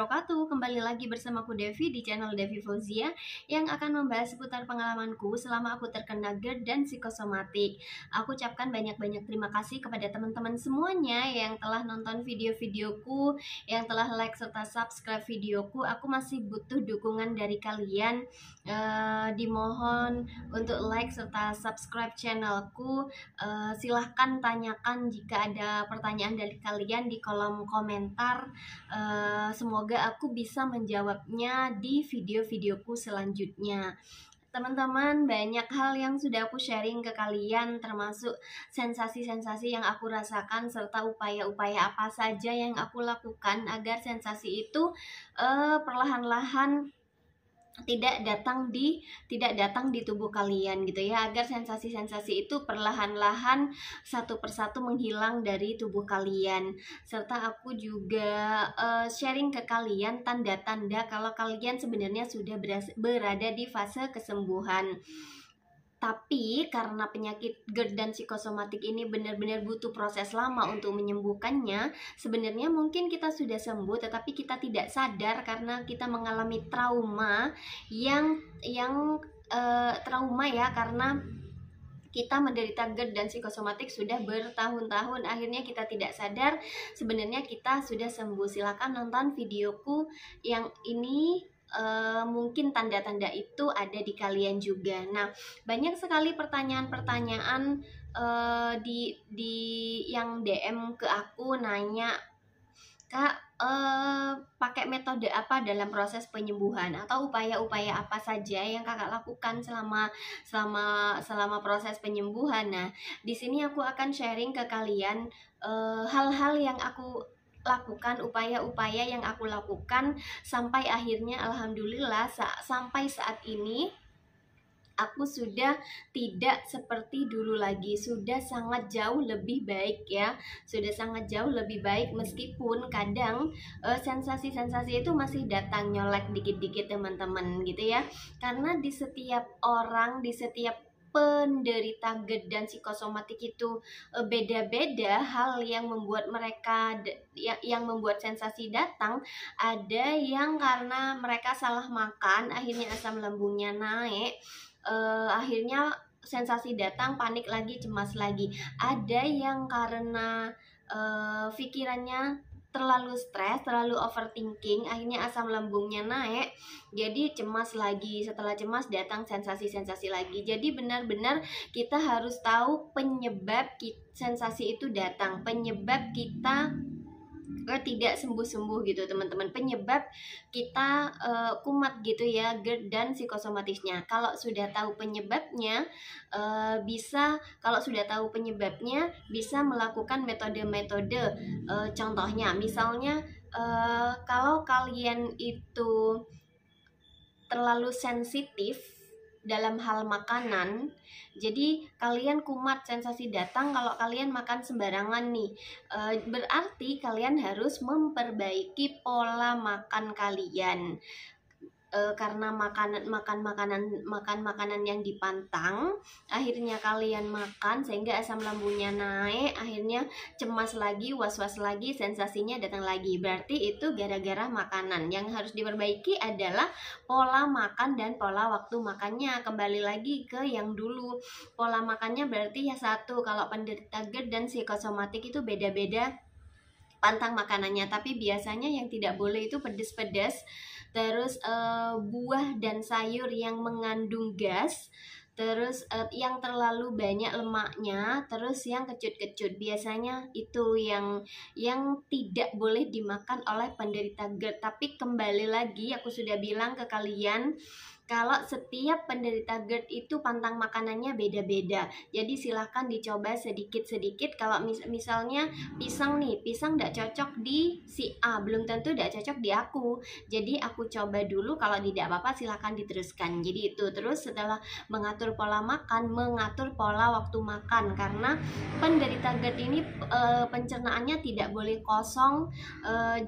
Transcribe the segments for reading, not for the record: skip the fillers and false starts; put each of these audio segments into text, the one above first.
wabarakatuh. Kembali lagi bersamaku Devi di channel Devi Fauzia yang akan membahas seputar pengalamanku selama aku terkena GERD dan psikosomatik. Aku ucapkan banyak-banyak terima kasih kepada teman-teman semuanya yang telah nonton video-videoku, yang telah like serta subscribe videoku. Aku masih butuh dukungan dari kalian. Dimohon untuk like serta subscribe channelku. Silahkan tanyakan jika ada pertanyaan dari kalian di kolom komentar. Semoga aku bisa menjawabnya di video-videoku selanjutnya. Teman-teman, banyak hal yang sudah aku sharing ke kalian, termasuk sensasi-sensasi yang aku rasakan serta upaya-upaya apa saja yang aku lakukan agar sensasi itu perlahan-lahan tidak datang di tubuh kalian gitu ya, agar sensasi-sensasi itu perlahan-lahan satu persatu menghilang dari tubuh kalian. Serta aku juga sharing ke kalian tanda-tanda kalau kalian sebenarnya sudah berada di fase kesembuhan. Tapi karena penyakit GERD dan psikosomatik ini benar-benar butuh proses lama untuk menyembuhkannya, sebenarnya mungkin kita sudah sembuh tetapi kita tidak sadar karena kita mengalami trauma yang trauma ya, karena kita menderita GERD dan psikosomatik sudah bertahun-tahun. Akhirnya kita tidak sadar sebenarnya kita sudah sembuh. Silakan nonton videoku yang ini. Mungkin tanda-tanda itu ada di kalian juga. Nah, banyak sekali pertanyaan-pertanyaan di yang DM ke aku nanya, Kak, pakai metode apa dalam proses penyembuhan, atau upaya-upaya apa saja yang kakak lakukan selama proses penyembuhan. Nah, di sini aku akan sharing ke kalian hal-hal yang aku lakukan, upaya-upaya yang aku lakukan sampai akhirnya alhamdulillah sampai saat ini aku sudah tidak seperti dulu lagi, sudah sangat jauh lebih baik ya, sudah sangat jauh lebih baik, meskipun kadang sensasi-sensasi itu masih datang nyolek dikit-dikit teman-teman gitu ya, karena di setiap orang, di setiap penderita GERD dan psikosomatik itu beda-beda hal yang membuat mereka yang membuat sensasi datang. Ada yang karena mereka salah makan akhirnya asam lambungnya naik, akhirnya sensasi datang, panik lagi, cemas lagi. Ada yang karena pikirannya terlalu stres, terlalu overthinking, akhirnya asam lambungnya naik, jadi cemas lagi. Setelah cemas datang sensasi-sensasi lagi. Jadi benar-benar kita harus tahu penyebab sensasi itu datang, penyebab kita tidak sembuh-sembuh gitu teman-teman, penyebab kita kumat gitu ya GERD dan psikosomatisnya. Kalau sudah tahu penyebabnya, kalau sudah tahu penyebabnya bisa melakukan metode-metode. Contohnya misalnya kalau kalian itu terlalu sensitif dalam hal makanan, jadi kalian kumat, sensasi datang kalau kalian makan sembarangan nih, berarti kalian harus memperbaiki pola makan kalian. Karena makan makanan yang dipantang, akhirnya kalian makan sehingga asam lambungnya naik, akhirnya cemas lagi, was-was lagi, sensasinya datang lagi. Berarti itu gara-gara makanan. Yang harus diperbaiki adalah pola makan dan pola waktu makannya. Kembali lagi ke yang dulu, pola makannya berarti ya satu, kalau penderita GERD dan psikosomatik itu beda-beda pantang makanannya, tapi biasanya yang tidak boleh itu pedas-pedas, terus buah dan sayur yang mengandung gas, terus yang terlalu banyak lemaknya, terus yang kecut-kecut. Biasanya itu yang tidak boleh dimakan oleh penderita GERD. Tapi kembali lagi aku sudah bilang ke kalian, kalau setiap penderita GERD itu pantang makanannya beda-beda. Jadi silahkan dicoba sedikit-sedikit. Kalau misalnya pisang nih, pisang tidak cocok di si A, belum tentu tidak cocok di aku. Jadi aku coba dulu, kalau tidak apa-apa silahkan diteruskan. Jadi itu. Terus setelah mengatur pola makan, mengatur pola waktu makan. Karena penderita GERD ini pencernaannya tidak boleh kosong,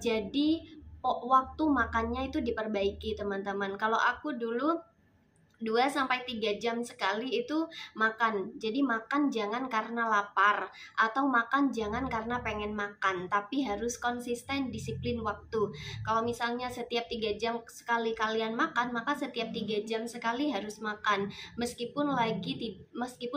jadi waktu makannya itu diperbaiki teman-teman. Kalau aku dulu 2-3 jam sekali itu makan. Jadi makan jangan karena lapar atau makan jangan karena pengen makan, tapi harus konsisten disiplin waktu. Kalau misalnya setiap 3 jam sekali kalian makan, maka setiap 3 jam sekali harus makan. Meskipun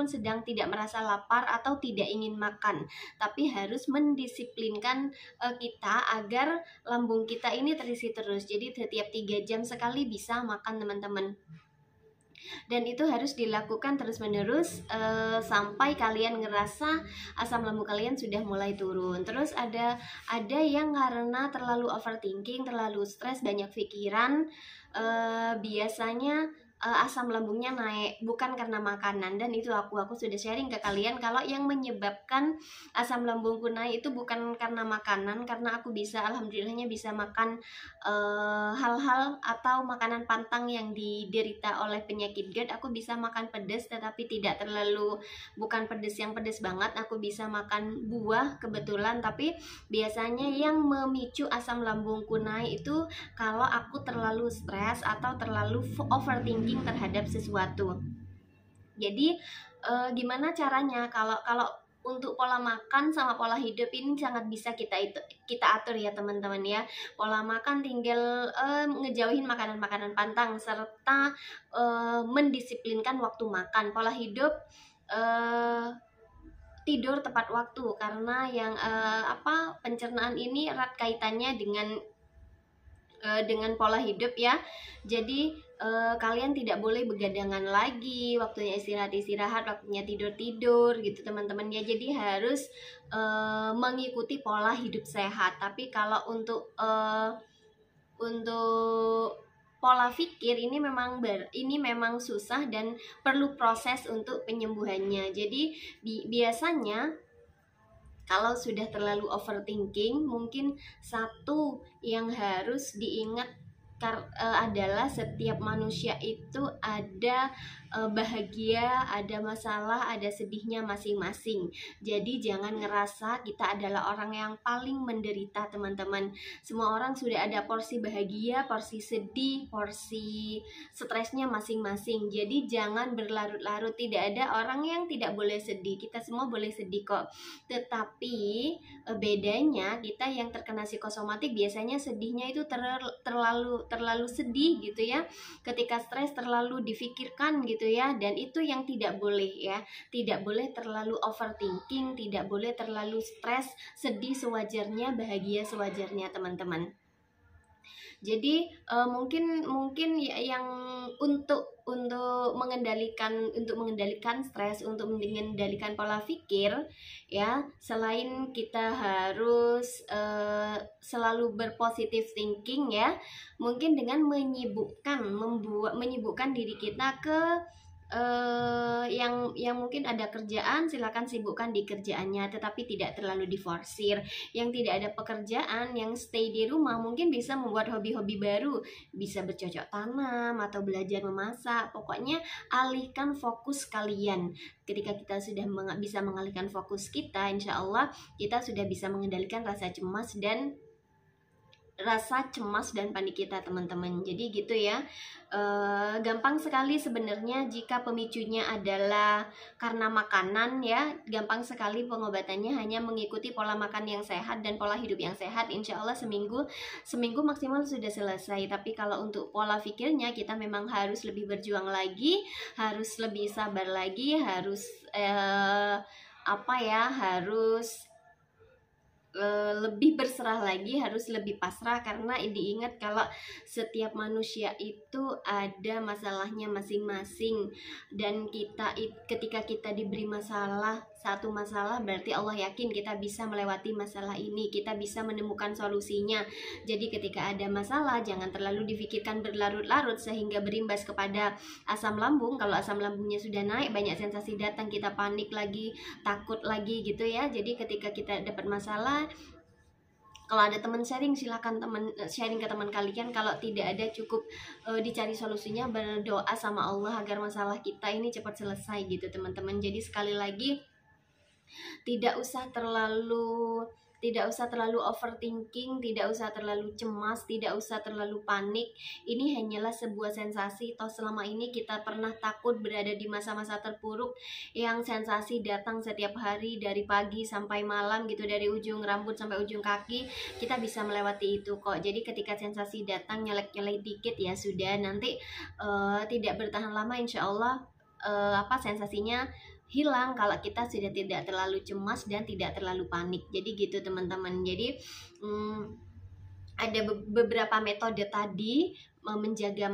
sedang tidak merasa lapar atau tidak ingin makan, tapi harus mendisiplinkan kita agar lambung kita ini terisi terus. Jadi setiap 3 jam sekali bisa makan teman-teman. Dan itu harus dilakukan terus-menerus sampai kalian ngerasa asam lambung kalian sudah mulai turun. Terus ada yang karena terlalu overthinking, terlalu stres, banyak pikiran, biasanya asam lambungnya naik bukan karena makanan. Dan itu aku sudah sharing ke kalian kalau yang menyebabkan asam lambungku naik itu bukan karena makanan, karena aku bisa alhamdulillahnya bisa makan hal-hal atau makanan pantang yang diderita oleh penyakit GERD. Aku bisa makan pedas tetapi tidak terlalu, bukan pedas yang pedas banget. Aku bisa makan buah kebetulan, tapi biasanya yang memicu asam lambungku naik itu kalau aku terlalu stres atau terlalu overthinking terhadap sesuatu. Jadi gimana caranya kalau untuk pola makan sama pola hidup ini sangat bisa kita atur ya teman-teman ya. Pola makan tinggal ngejauhin makanan-makanan pantang serta mendisiplinkan waktu makan. Pola hidup tidur tepat waktu, karena yang pencernaan ini erat kaitannya dengan pola hidup ya. Jadi kalian tidak boleh begadangan lagi, waktunya istirahat, waktunya tidur gitu teman-teman ya. Jadi harus mengikuti pola hidup sehat. Tapi kalau untuk pola pikir ini memang susah dan perlu proses untuk penyembuhannya. Jadi biasanya kalau sudah terlalu overthinking, mungkin satu yang harus diingat adalah setiap manusia itu ada bahagia, ada masalah, ada sedihnya masing-masing. Jadi jangan ngerasa kita adalah orang yang paling menderita teman-teman. Semua orang sudah ada porsi bahagia, porsi sedih, porsi stresnya masing-masing. Jadi jangan berlarut-larut. Tidak ada orang yang tidak boleh sedih. Kita semua boleh sedih kok. Tetapi bedanya kita yang terkena psikosomatik biasanya sedihnya itu terlalu sedih gitu ya. Ketika stres terlalu difikirkan gitu ya. Dan itu yang tidak boleh ya. Tidak boleh terlalu overthinking, tidak boleh terlalu stres, sedih sewajarnya, bahagia sewajarnya teman-teman. Jadi mungkin ya, yang untuk mengendalikan stres, untuk mengendalikan pola pikir ya, selain kita harus selalu berpositif thinking ya, mungkin dengan menyibukkan diri kita ke yang mungkin ada kerjaan, silakan sibukkan di kerjaannya, tetapi tidak terlalu diforsir. Yang tidak ada pekerjaan, yang stay di rumah, mungkin bisa membuat hobi-hobi baru, bisa bercocok tanam atau belajar memasak. Pokoknya alihkan fokus kalian. Ketika kita sudah bisa mengalihkan fokus kita, insya Allah kita sudah bisa mengendalikan rasa cemas dan panik kita teman-teman. Jadi gitu ya. Gampang sekali sebenarnya jika pemicunya adalah karena makanan ya. Gampang sekali pengobatannya, hanya mengikuti pola makan yang sehat dan pola hidup yang sehat. Insya Allah seminggu maksimal sudah selesai. Tapi kalau untuk pola pikirnya kita memang harus lebih berjuang lagi, harus lebih sabar lagi, harus harus lebih berserah lagi, harus lebih pasrah. Karena diingat kalau setiap manusia itu ada masalahnya masing-masing, dan ketika kita diberi satu masalah, berarti Allah yakin kita bisa melewati masalah ini, kita bisa menemukan solusinya. Jadi ketika ada masalah jangan terlalu difikirkan berlarut-larut sehingga berimbas kepada asam lambung. Kalau asam lambungnya sudah naik, banyak sensasi datang, kita panik lagi, takut lagi gitu ya. Jadi ketika kita dapat masalah, kalau ada teman sharing, silakan sharing ke teman kalian. Kalau tidak ada, cukup dicari solusinya, berdoa sama Allah agar masalah kita ini cepat selesai gitu teman-teman. Jadi sekali lagi, tidak usah terlalu Tidak usah terlalu overthinking, tidak usah terlalu cemas, tidak usah terlalu panik. Ini hanyalah sebuah sensasi. Toh selama ini kita pernah takut berada di masa-masa terpuruk yang sensasi datang setiap hari dari pagi sampai malam gitu, dari ujung rambut sampai ujung kaki. Kita bisa melewati itu kok. Jadi ketika sensasi datang nyelek-nyelek dikit ya sudah, nanti tidak bertahan lama insya Allah sensasinya hilang kalau kita sudah tidak terlalu cemas dan tidak terlalu panik. Jadi gitu teman-teman. Jadi ada beberapa metode tadi, menjaga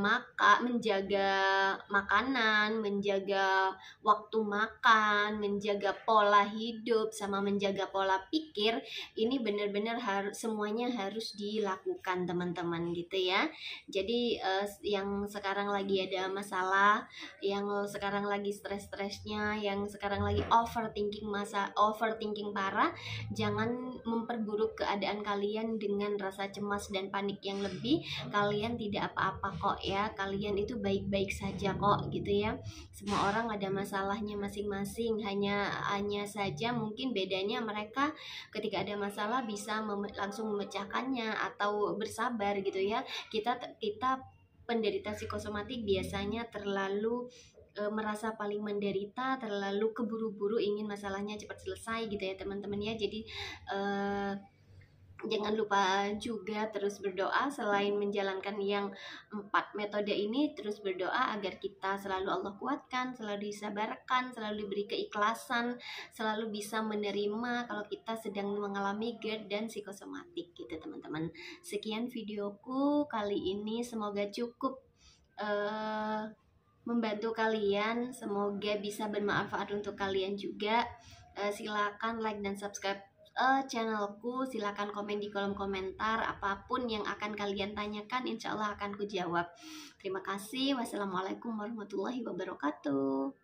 makanan, menjaga waktu makan, menjaga pola hidup, sama menjaga pola pikir. Ini benar-benar semuanya harus dilakukan teman-teman gitu ya. Jadi yang sekarang lagi ada masalah, yang sekarang lagi stres-stresnya, yang sekarang lagi overthinking parah, jangan memperburuk keadaan kalian dengan rasa cemas dan panik yang lebih. Kalian tidak apa-apa kok ya, kalian itu baik-baik saja kok gitu ya. Semua orang ada masalahnya masing-masing, hanya saja mungkin bedanya mereka ketika ada masalah bisa langsung memecahkannya atau bersabar gitu ya. Kita penderita psikosomatik biasanya terlalu merasa paling menderita, terlalu keburu-buru ingin masalahnya cepat selesai gitu ya teman-teman ya. Jadi jangan lupa juga terus berdoa. Selain menjalankan yang 4 metode ini, terus berdoa agar kita selalu Allah kuatkan, selalu disabarkan, selalu diberi keikhlasan, selalu bisa menerima kalau kita sedang mengalami GERD dan psikosomatik gitu teman-teman. Sekian videoku kali ini, semoga cukup membantu kalian, semoga bisa bermanfaat untuk kalian juga. Silakan like dan subscribe channelku, silakan komen di kolom komentar apapun yang akan kalian tanyakan, insya Allah akan kujawab. Terima kasih. Wassalamualaikum warahmatullahi wabarakatuh.